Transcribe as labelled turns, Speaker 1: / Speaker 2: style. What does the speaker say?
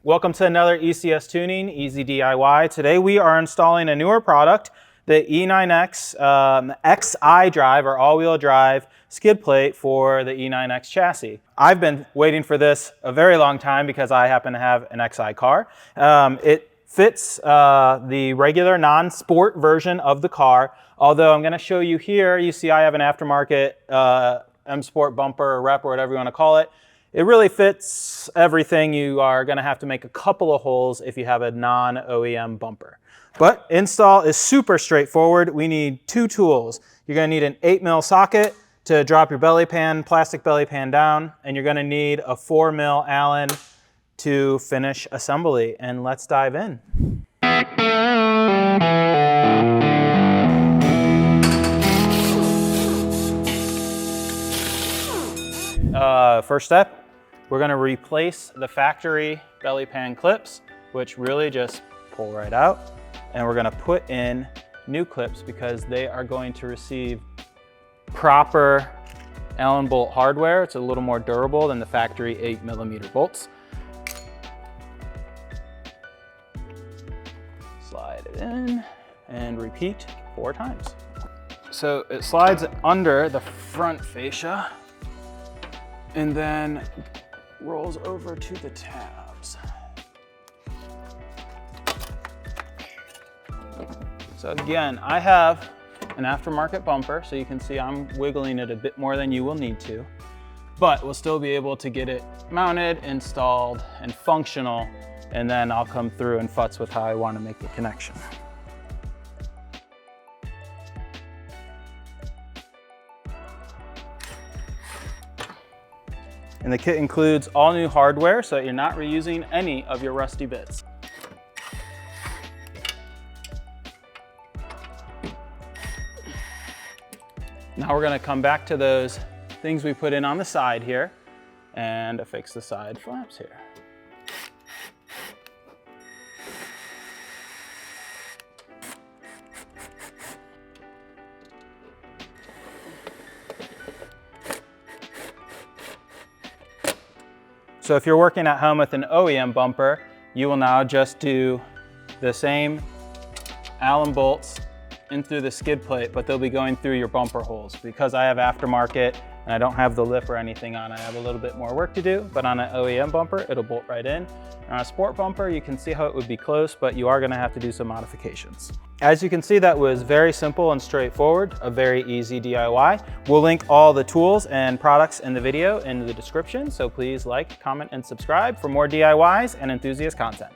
Speaker 1: Welcome to another ECS Tuning, Easy DIY. Today we are installing a newer product, the E9x xDrive or all-wheel drive skid plate for the E9x chassis. I've been waiting for this a very long time because I happen to have an Xi car. It fits the regular non-sport version of the car, although I'm going to show you here, you see I have an aftermarket M Sport bumper or rep or whatever you want to call it. It really fits everything. You are going to have to make a couple of holes if you have a non-OEM bumper. But install is super straightforward. We need two tools. You're going to need an 8mm socket to drop your belly pan, plastic belly pan down, and you're going to need a 4mm Allen to finish assembly. And let's dive in. First step, we're going to replace the factory belly pan clips, which really just pull right out. And we're going to put in new clips because they are going to receive proper Allen bolt hardware. It's a little more durable than the factory 8mm bolts. Slide it in and repeat 4 times. So it slides under the front fascia and then rolls over to the tabs. So again, I have an aftermarket bumper, so you can see I'm wiggling it a bit more than you will need to, but we'll still be able to get it mounted, installed, and functional, and then I'll come through and futz with how I want to make the connection. And the kit includes all new hardware so that you're not reusing any of your rusty bits. Now we're going to come back to those things we put in on the side here and affix the side flaps here. So if you're working at home with an OEM bumper, you will now just do the same Allen bolts in through the skid plate, but they'll be going through your bumper holes. Because I have aftermarket and I don't have the lip or anything on, I have a little bit more work to do, but on an OEM bumper, it'll bolt right in. On a sport bumper, you can see how it would be close, but you are gonna have to do some modifications. As you can see, that was very simple and straightforward, a very easy DIY. We'll link all the tools and products in the video in the description, so please like, comment, and subscribe for more DIYs and enthusiast content.